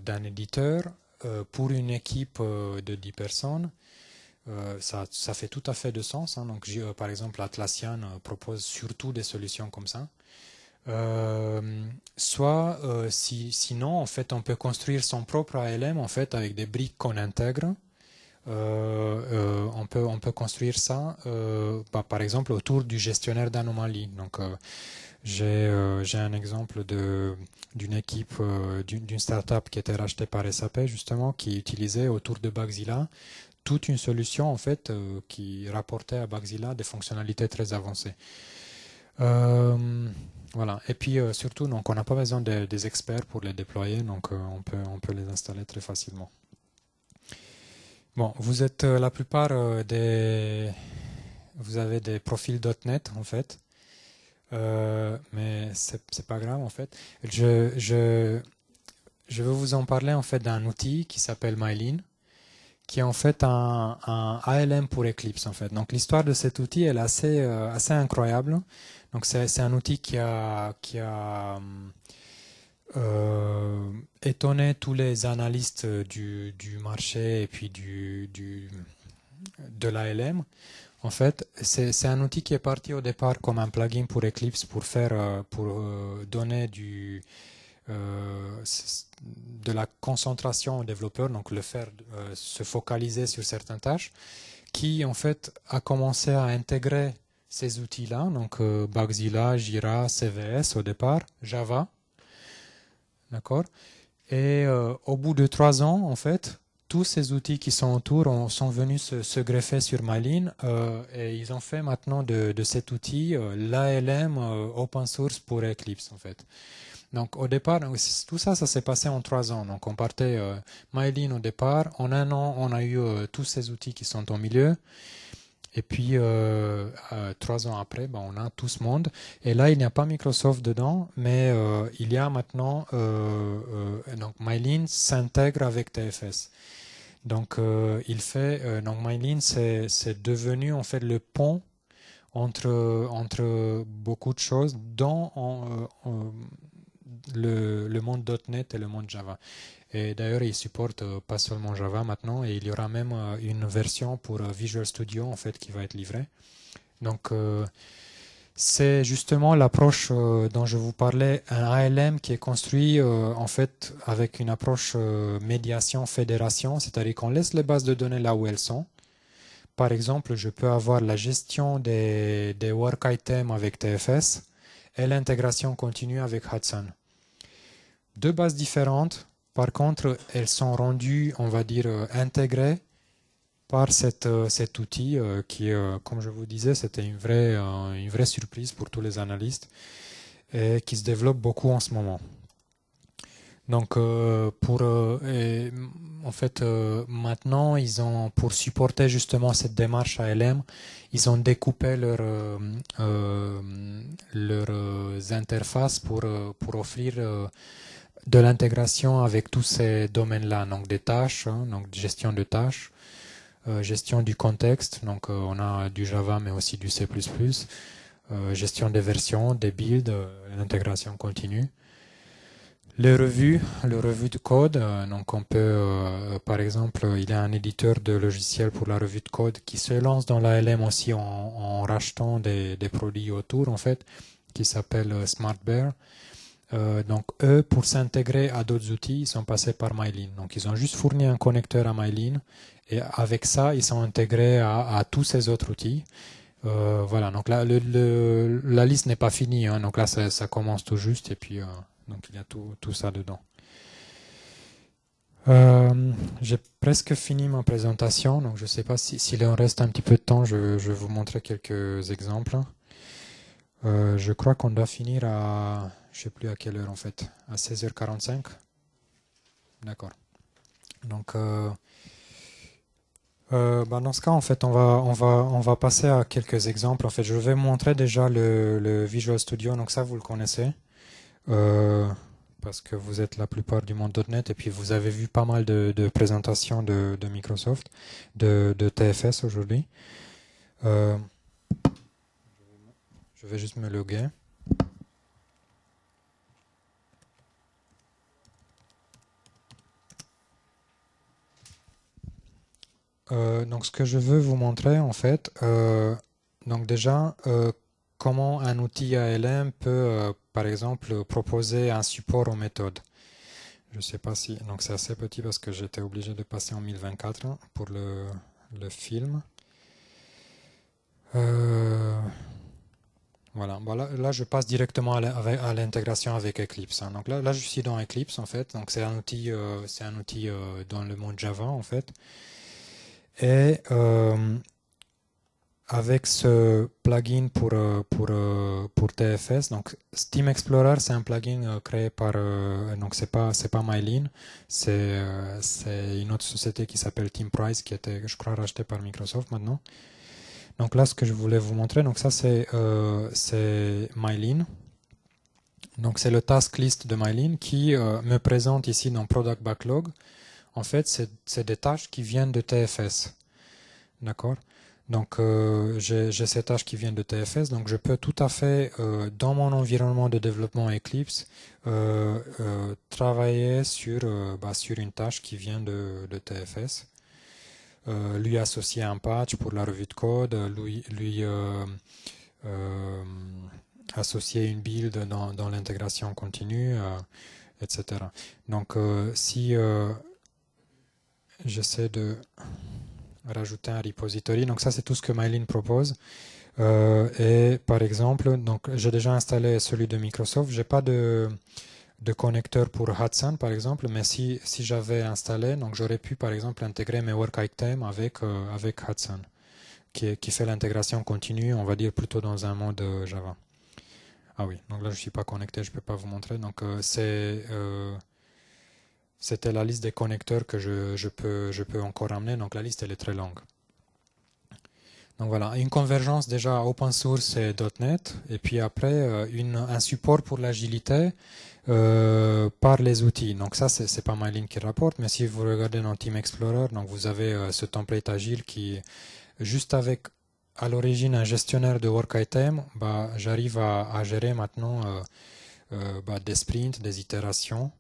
d'un éditeur pour une équipe de 10 personnes. Ça fait tout à fait de sens, hein. Donc, par exemple, Atlassian propose surtout des solutions comme ça. Soit, sinon, en fait, on peut construire son propre ALM en fait avec des briques qu'on intègre. On peut construire ça, par exemple, autour du gestionnaire d'anomalies. Donc, j'ai un exemple d'une équipe d'une startup qui était rachetée par SAP justement, qui utilisait autour de Bugzilla toute une solution en fait qui rapportait à Bugzilla des fonctionnalités très avancées. Voilà. Et puis surtout, donc, on n'a pas besoin des experts pour les déployer, donc on peut les installer très facilement. Bon, vous êtes la plupart vous avez des profils .NET en fait. Mais c'est pas grave en fait. Je vais vous en parler en fait d'un outil qui s'appelle Mylin, qui est en fait un ALM pour Eclipse en fait. Donc l'histoire de cet outil elle est assez incroyable. Donc c'est un outil qui a étonné tous les analystes du marché et puis de l'ALM. En fait, c'est un outil qui est parti au départ comme un plugin pour Eclipse pour donner de la concentration aux développeurs, donc le faire se focaliser sur certaines tâches, qui en fait a commencé à intégrer ces outils-là, donc Bugzilla, Jira, CVS au départ, Java, d'accord. Et au bout de 3 ans, en fait, tous ces outils qui sont autour sont venus se greffer sur Mylin et ils ont fait maintenant de cet outil l'ALM open source pour Eclipse en fait. Donc au départ, tout ça s'est passé en 3 ans. Donc on partait Mylin au départ. En 1 an, on a eu tous ces outils qui sont au milieu. Et puis 3 ans après, on a tout ce monde. Et là, il n'y a pas Microsoft dedans, mais il y a maintenant donc Mylin s'intègre avec TFS. Donc donc Mylin c'est devenu en fait le pont entre beaucoup de choses dans le monde .NET et le monde Java. Et d'ailleurs, il supporte pas seulement Java maintenant, et il y aura même une version pour Visual Studio en fait qui va être livrée. Donc c'est justement l'approche dont je vous parlais, un ALM qui est construit en fait avec une approche médiation-fédération, c'est-à-dire qu'on laisse les bases de données là où elles sont. Par exemple, je peux avoir la gestion des work items avec TFS et l'intégration continue avec Hudson. Deux bases différentes, par contre, elles sont rendues, on va dire, intégrées par cet outil qui, comme je vous disais, c'était une vraie surprise pour tous les analystes et qui se développe beaucoup en ce moment. Donc, en fait, maintenant, pour supporter justement cette démarche ALM, ils ont découpé leurs interfaces pour offrir de l'intégration avec tous ces domaines-là, donc des tâches, donc gestion de tâches, gestion du contexte, donc on a du Java mais aussi du C++, gestion des versions, des builds, l'intégration continue. Les revues de code, donc on peut, par exemple, il y a un éditeur de logiciels pour la revue de code qui se lance dans l'ALM aussi en rachetant des produits autour, en fait, qui s'appelle SmartBear. Donc eux, pour s'intégrer à d'autres outils, ils sont passés par Mylin. Donc ils ont juste fourni un connecteur à Mylin et avec ça, ils sont intégrés à tous ces autres outils. Voilà, donc là, la liste n'est pas finie, hein, donc là, ça commence tout juste et puis donc il y a tout ça dedans. J'ai presque fini ma présentation, donc je ne sais pas s'il en reste un petit peu de temps, je vais vous montrer quelques exemples. Je crois qu'on doit finir à, je ne sais plus à quelle heure en fait, à 16h45. D'accord. Donc, dans ce cas, en fait, on va passer à quelques exemples. En fait, je vais vous montrer déjà le Visual Studio. Donc ça, vous le connaissez. parce que vous êtes la plupart du monde .NET et puis vous avez vu pas mal de présentations de Microsoft, de TFS aujourd'hui. Euh, je vais juste me loguer. Donc ce que je veux vous montrer en fait, donc déjà comment un outil ALM peut par exemple proposer un support aux méthodes. Je ne sais pas si, donc c'est assez petit parce que j'étais obligé de passer en 1024 pour le film. Voilà, là je passe directement à l'intégration avec Eclipse. Donc là je suis dans Eclipse en fait, donc c'est un outil dans le monde Java en fait. Et avec ce plugin pour TFS, donc Steam Explorer, c'est un plugin créé par, donc c'est pas Mylene, c'est une autre société qui s'appelle TeamPrice qui était, je crois, rachetée par Microsoft maintenant. Donc là, ce que je voulais vous montrer, donc ça c'est Mylene. Donc c'est le task list de Mylene qui me présente ici dans Product Backlog. En fait, c'est des tâches qui viennent de TFS. D'accord? Donc j'ai ces tâches qui viennent de TFS, donc je peux tout à fait, dans mon environnement de développement Eclipse, travailler sur une tâche qui vient de TFS, lui associer un patch pour la revue de code, lui associer une build dans l'intégration continue, etc. Donc si j'essaie de rajouter un repository. Donc ça, c'est tout ce que Mylene propose. Et par exemple, donc j'ai déjà installé celui de Microsoft. J'ai pas de connecteur pour Hudson, par exemple, mais si j'avais installé, donc j'aurais pu, par exemple, intégrer mes work items avec Hudson, qui fait l'intégration continue, on va dire plutôt dans un mode Java. Ah oui, donc là je suis pas connecté, je peux pas vous montrer. Donc c'était la liste des connecteurs que je peux encore amener. Donc la liste elle est très longue. Donc voilà, une convergence déjà open source et .NET, et puis après un support pour l'agilité par les outils. Donc ça, c'est pas Mylene qui rapporte, mais si vous regardez dans Team Explorer, donc vous avez ce template agile qui, juste avec à l'origine un gestionnaire de work item, j'arrive à gérer maintenant des sprints, des itérations.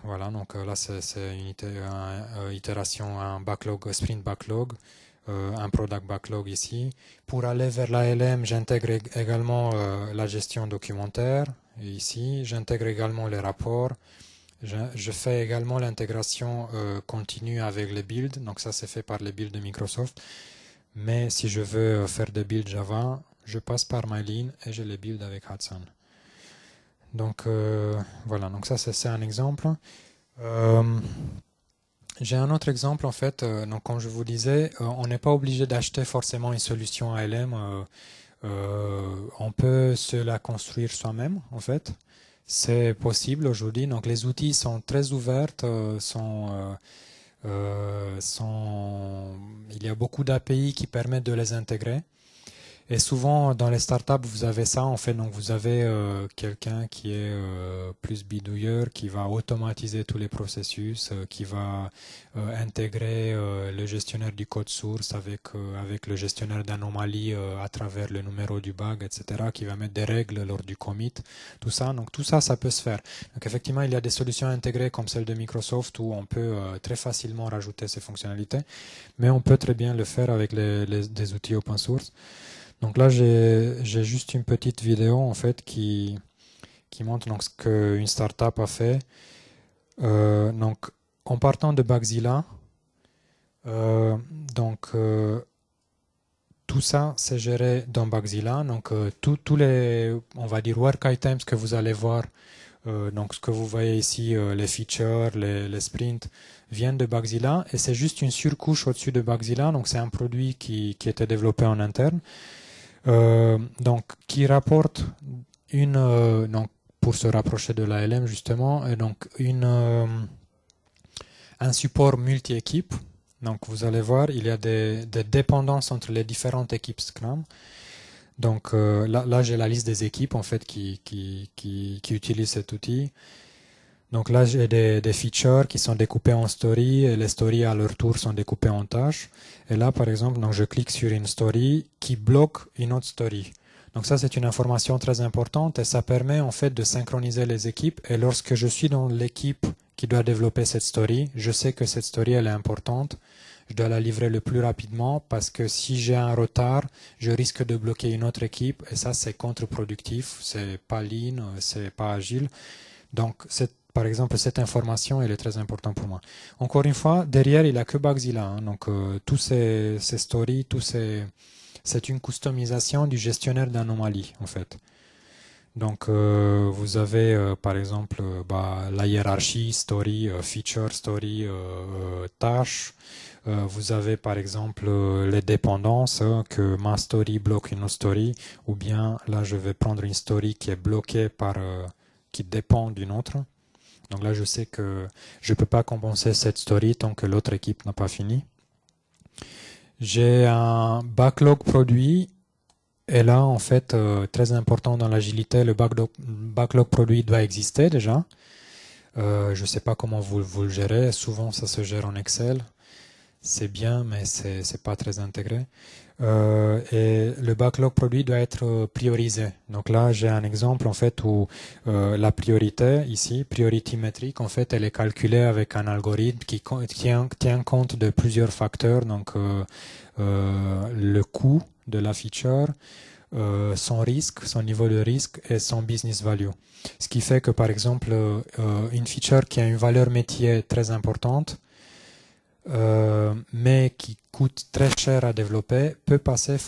Voilà, donc là c'est une itération, un backlog, sprint backlog, un product backlog ici. Pour aller vers l'ALM, j'intègre également la gestion documentaire ici. J'intègre également les rapports. Je fais également l'intégration continue avec les builds. Donc ça c'est fait par les builds de Microsoft. Mais si je veux faire des builds Java, je passe par Mylene et je les build avec Hudson. Donc voilà, donc ça c'est un exemple. J'ai un autre exemple en fait. Donc comme je vous disais, on n'est pas obligé d'acheter forcément une solution ALM. On peut se la construire soi-même en fait. C'est possible aujourd'hui. Donc les outils sont très ouverts, il y a beaucoup d'API qui permettent de les intégrer. Et souvent, dans les startups, vous avez ça, en fait. Donc, vous avez quelqu'un qui est plus bidouilleur, qui va automatiser tous les processus, qui va intégrer le gestionnaire du code source avec le gestionnaire d'anomalies à travers le numéro du bug, etc., qui va mettre des règles lors du commit, tout ça. Donc, tout ça, ça peut se faire. Donc, effectivement, il y a des solutions intégrées comme celle de Microsoft où on peut très facilement rajouter ces fonctionnalités, mais on peut très bien le faire avec des outils open source. Donc là, j'ai juste une petite vidéo en fait qui montre donc ce qu'une startup a fait. Donc, en partant de Bugzilla, tout ça c'est géré dans Bugzilla. Donc, tous les, on va dire, work items que vous allez voir, donc ce que vous voyez ici, les features, les sprints, viennent de Bugzilla et c'est juste une surcouche au-dessus de Bugzilla. Donc, c'est un produit qui était développé en interne. Donc, qui rapporte donc, pour se rapprocher de l'ALM justement, donc un support multi-équipe. Donc, vous allez voir, il y a des dépendances entre les différentes équipes Scrum. Donc là j'ai la liste des équipes en fait qui utilisent cet outil. Donc là j'ai des features qui sont découpés en stories et les stories à leur tour sont découpées en tâches. Et là par exemple donc je clique sur une story qui bloque une autre story. Donc ça c'est une information très importante et ça permet en fait de synchroniser les équipes. Et lorsque je suis dans l'équipe qui doit développer cette story, je sais que cette story elle est importante. Je dois la livrer le plus rapidement parce que si j'ai un retard, je risque de bloquer une autre équipe et ça c'est contre-productif, c'est pas lean, c'est pas agile. Donc par exemple cette information elle est très importante pour moi. Encore une fois, derrière il n'y a que Bugzilla, hein, donc tous ces stories, c'est une customisation du gestionnaire d'anomalies en fait. Donc vous avez par exemple la hiérarchie, story, feature, story, tâche. Vous avez par exemple les dépendances, que ma story bloque une autre story, ou bien là je vais prendre une story qui est bloquée qui dépend d'une autre. Donc là je sais que je ne peux pas compenser cette story tant que l'autre équipe n'a pas fini. J'ai un backlog produit. Et là, en fait, très important dans l'agilité, le backlog produit doit exister déjà. Je ne sais pas comment vous le gérez. Souvent, ça se gère en Excel. C'est bien, mais c'est pas très intégré. Et le backlog produit doit être priorisé. Donc là, j'ai un exemple en fait où la priorité ici, priority metric, en fait, elle est calculée avec un algorithme qui tient compte de plusieurs facteurs. Donc le coût de la feature, son risque, son niveau de risque et son business value. Ce qui fait que par exemple, une feature qui a une valeur métier très importante, mais qui coûte très cher à développer, peut passer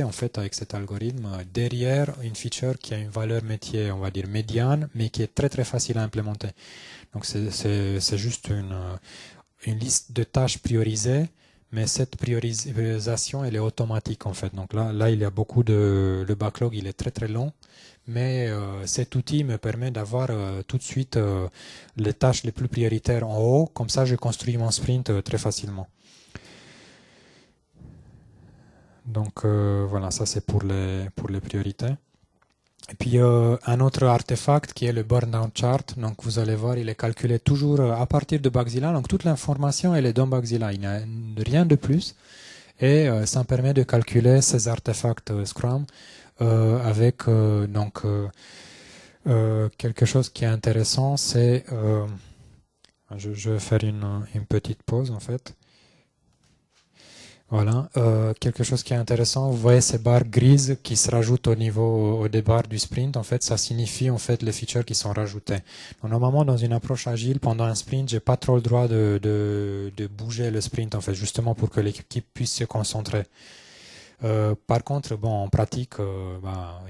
en fait avec cet algorithme derrière une feature qui a une valeur métier, on va dire médiane, mais qui est très très facile à implémenter. Donc c'est juste une liste de tâches priorisées, mais cette priorisation elle est automatique en fait. Donc là il y a beaucoup le backlog il est très très long, mais cet outil me permet d'avoir tout de suite les tâches les plus prioritaires en haut, comme ça je construis mon sprint très facilement. Donc voilà, ça c'est pour les priorités. Et puis un autre artefact qui est le burn-down chart. Donc vous allez voir, il est calculé toujours à partir de Bugzilla. Donc toute l'information elle est dans Bugzilla, il n'y a rien de plus. Et ça me permet de calculer ces artefacts Scrum avec donc quelque chose qui est intéressant, c'est je vais faire une petite pause en fait. Voilà, quelque chose qui est intéressant, vous voyez ces barres grises qui se rajoutent au départ du sprint, en fait, ça signifie en fait les features qui sont rajoutées. Donc, normalement, dans une approche agile, pendant un sprint, j'ai pas trop le droit de bouger le sprint, en fait, justement pour que l'équipe puisse se concentrer. Par contre, bon, en pratique,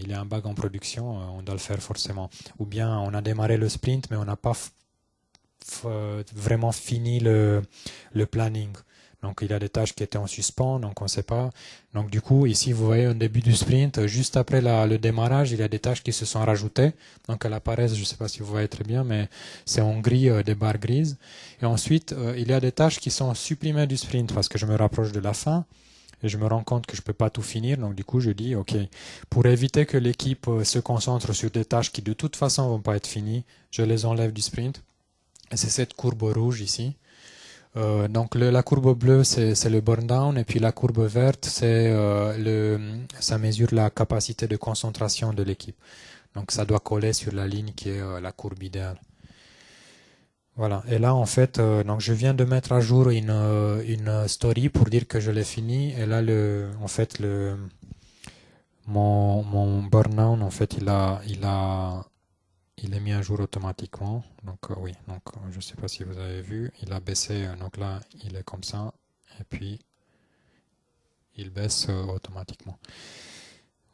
il y a un bug en production, on doit le faire forcément. Ou bien on a démarré le sprint, mais on n'a pas vraiment fini le planning. Donc il y a des tâches qui étaient en suspens, donc on ne sait pas. Donc du coup, ici vous voyez au début du sprint, juste après le démarrage, il y a des tâches qui se sont rajoutées. Donc elles apparaissent, je ne sais pas si vous voyez très bien, mais c'est en gris, des barres grises. Et ensuite, il y a des tâches qui sont supprimées du sprint parce que je me rapproche de la fin. Et je me rends compte que je ne peux pas tout finir, donc du coup je dis, ok, pour éviter que l'équipe se concentre sur des tâches qui de toute façon ne vont pas être finies, je les enlève du sprint. Et c'est cette courbe rouge ici. Donc la courbe bleue c'est le burn down et puis la courbe verte ça mesure la capacité de concentration de l'équipe. Donc ça doit coller sur la ligne qui est la courbe idéale. Voilà. Et là en fait donc je viens de mettre à jour une story pour dire que je l'ai fini et là en fait mon burn down en fait il est mis à jour automatiquement. Donc oui, donc je ne sais pas si vous avez vu, il a baissé. Donc là, il est comme ça, et puis il baisse automatiquement.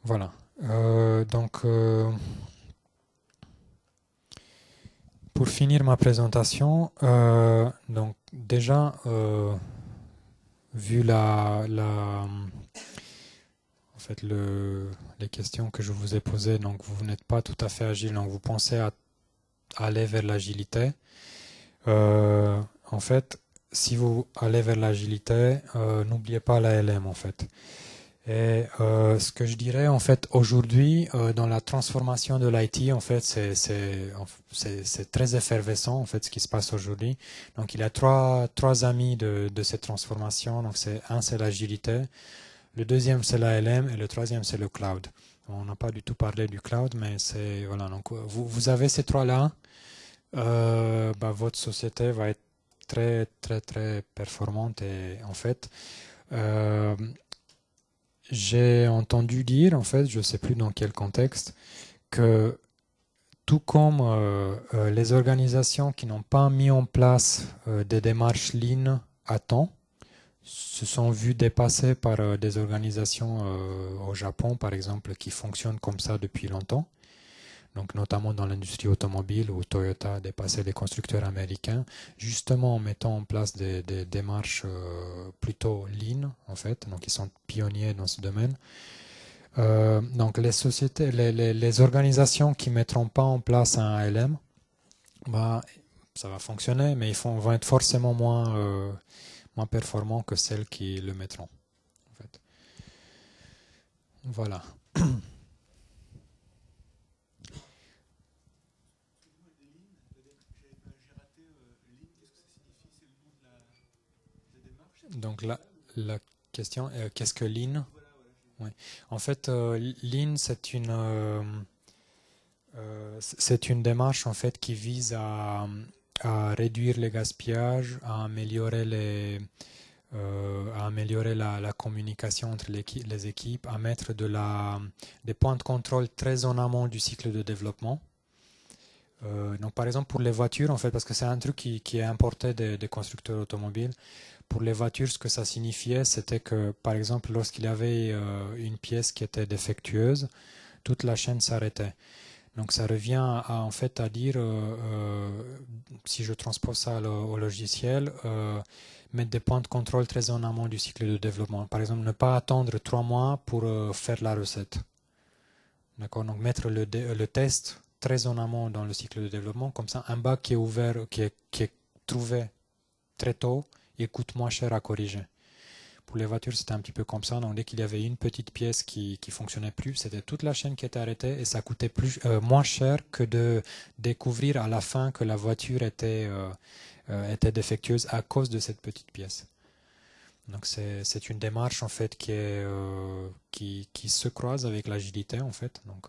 Voilà. Donc pour finir ma présentation, donc déjà vu en fait les questions que je vous ai posées, donc vous n'êtes pas tout à fait agile, donc vous pensez à aller vers l'agilité. En fait, si vous allez vers l'agilité, n'oubliez pas la LM en fait. Et ce que je dirais en fait aujourd'hui dans la transformation de l'IT, en fait, c'est très effervescent en fait ce qui se passe aujourd'hui. Donc il y a trois amis de cette transformation. Donc c'est l'agilité, le deuxième c'est l'ALM et le troisième c'est le cloud. On n'a pas du tout parlé du cloud, mais c'est voilà. Donc vous avez ces trois-là, votre société va être très très très performante et en fait. euh, J'ai entendu dire, en fait, je ne sais plus dans quel contexte, que tout comme les organisations qui n'ont pas mis en place des démarches Lean à temps se sont vues dépassées par des organisations au Japon, par exemple, qui fonctionnent comme ça depuis longtemps, donc notamment dans l'industrie automobile où Toyota a dépassé les constructeurs américains, justement en mettant en place des démarches plutôt Lean, en fait, donc ils sont pionniers dans ce domaine. Donc les sociétés, les organisations qui ne mettront pas en place un ALM, bah, ça va fonctionner, mais vont être forcément moins performants que celles qui le mettront. En fait. Voilà. Donc la question, qu'est-ce que Lean? Ouais. En fait, Lean, c'est une démarche en fait qui vise à réduire les gaspillages, à améliorer la communication entre les équipes, à mettre des points de contrôle très en amont du cycle de développement. Donc par exemple pour les voitures, en fait, parce que c'est un truc qui est importé des constructeurs automobiles, pour les voitures, ce que ça signifiait, c'était que par exemple lorsqu'il y avait une pièce qui était défectueuse, toute la chaîne s'arrêtait. Donc ça revient en fait à dire, si je transpose ça au logiciel, mettre des points de contrôle très en amont du cycle de développement. Par exemple, ne pas attendre 3 mois pour faire la recette. D'accord. Donc mettre le test très en amont dans le cycle de développement, comme ça un bug qui est ouvert, qui est trouvé très tôt, il coûte moins cher à corriger. Pour les voitures, c'était un petit peu comme ça. Donc, dès qu'il y avait une petite pièce qui fonctionnait plus, c'était toute la chaîne qui était arrêtée et ça coûtait moins cher que de découvrir à la fin que la voiture était défectueuse à cause de cette petite pièce. Donc, c'est une démarche en fait qui se croise avec l'agilité en fait. Donc,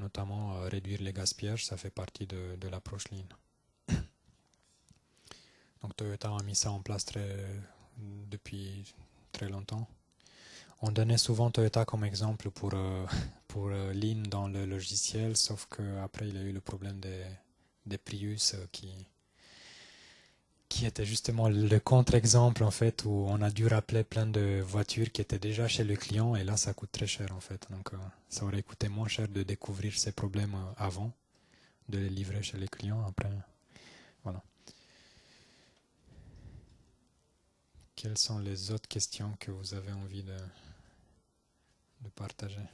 notamment réduire les gaspillages, ça fait partie de l'approche Lean. Donc, Toyota a mis ça en place depuis très longtemps. On donnait souvent Toyota comme exemple pour Lean dans le logiciel, sauf qu'après il y a eu le problème des Prius qui était justement le contre-exemple en fait, où on a dû rappeler plein de voitures qui étaient déjà chez le client et là ça coûte très cher en fait. Donc ça aurait coûté moins cher de découvrir ces problèmes avant, de les livrer chez les clients après. Voilà. Quelles sont les autres questions que vous avez envie de partager?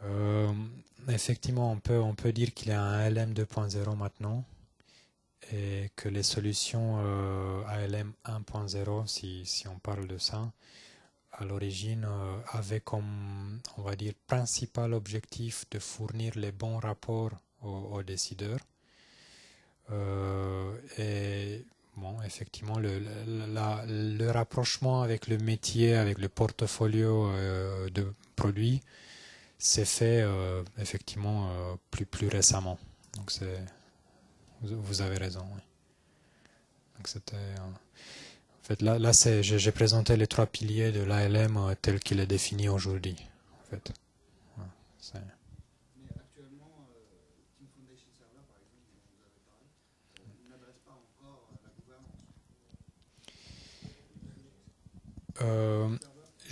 Euh, Effectivement, on peut dire qu'il y a un ALM 2.0 maintenant et que les solutions ALM 1.0, si on parle de ça, à l'origine avaient comme, on va dire, principal objectif de fournir les bons rapports aux décideurs. Et bon, effectivement, le rapprochement avec le métier, avec le portfolio de produits, s'est fait effectivement plus récemment. Donc vous avez raison. Oui. Donc en fait là j'ai présenté les trois piliers de l'ALM tel qu'il est défini aujourd'hui. En fait, ouais,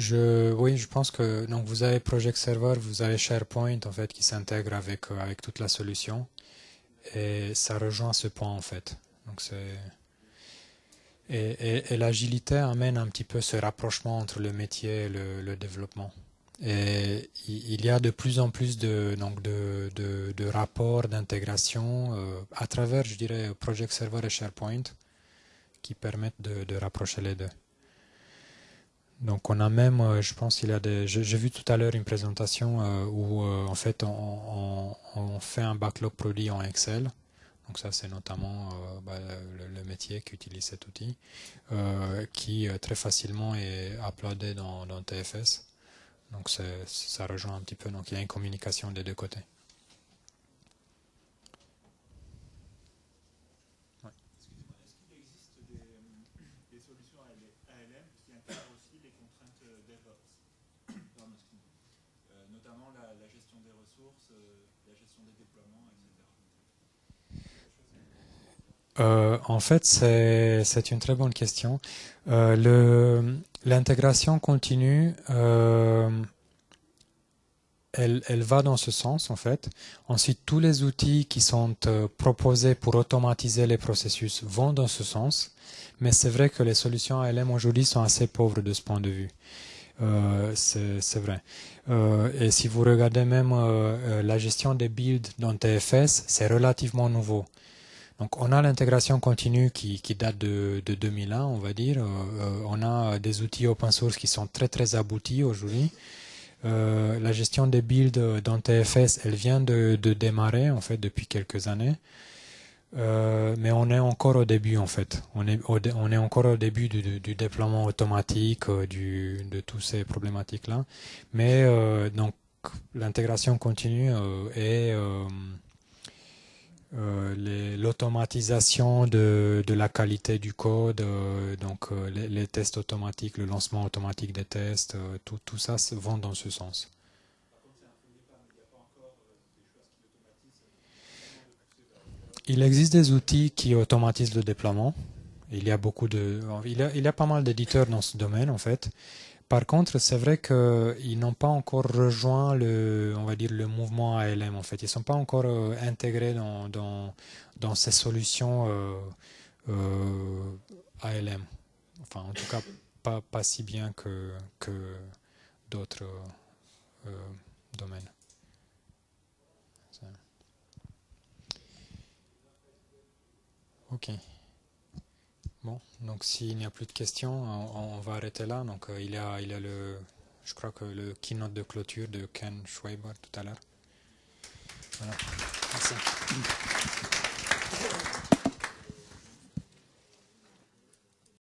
Oui, je pense que donc vous avez Project Server, vous avez SharePoint en fait qui s'intègre avec toute la solution et ça rejoint ce point en fait. Donc c'est et l'agilité amène un petit peu ce rapprochement entre le métier et le développement. Et il y a de plus en plus de rapports d'intégration à travers, je dirais, Project Server et SharePoint qui permettent de rapprocher les deux. Donc on a même, je pense, j'ai vu tout à l'heure une présentation où en fait on fait un backlog produit en Excel. Donc ça c'est notamment le métier qui utilise cet outil, qui très facilement est uploadé dans TFS. Donc ça rejoint un petit peu. Donc il y a une communication des deux côtés. Ouais. Excusez-moi, est-ce qu'il existe des solutions ALM qui intègrent aussi les contraintes DevOps? Pardon, notamment la gestion des ressources, la gestion des déploiements, etc. En fait, c'est une très bonne question. L'intégration continue, elle va dans ce sens en fait. Ensuite, tous les outils qui sont proposés pour automatiser les processus vont dans ce sens. Mais c'est vrai que les solutions ALM aujourd'hui sont assez pauvres de ce point de vue. C'est vrai. Et si vous regardez même la gestion des builds dans TFS, c'est relativement nouveau. Donc on a l'intégration continue qui date de 2001, on va dire. On a des outils open source qui sont très très aboutis aujourd'hui. La gestion des builds dans TFS, elle vient de démarrer en fait depuis quelques années. Mais on est encore au début en fait. On est encore au début du déploiement automatique de toutes ces problématiques-là. Mais donc l'intégration continue et l'automatisation de la qualité du code, donc les tests automatiques, le lancement automatique des tests, tout ça vont dans ce sens. Par contre, c'est un premier pas, mais il n'y a pas encore des choses qui automatisent vraiment de pousser vers le DevOps. Il existe des outils qui automatisent le déploiement. Il y a pas mal d'éditeurs dans ce domaine en fait. Par contre, c'est vrai qu'ils n'ont pas encore rejoint on va dire, le mouvement ALM en fait. Ils ne sont pas encore intégrés dans ces solutions ALM. Enfin, en tout cas, pas si bien que d'autres euh, domaines. Ok. Bon, donc s'il n'y a plus de questions, on va arrêter là. Donc il y a je crois que le keynote de clôture de Ken Schwaber tout à l'heure. Voilà.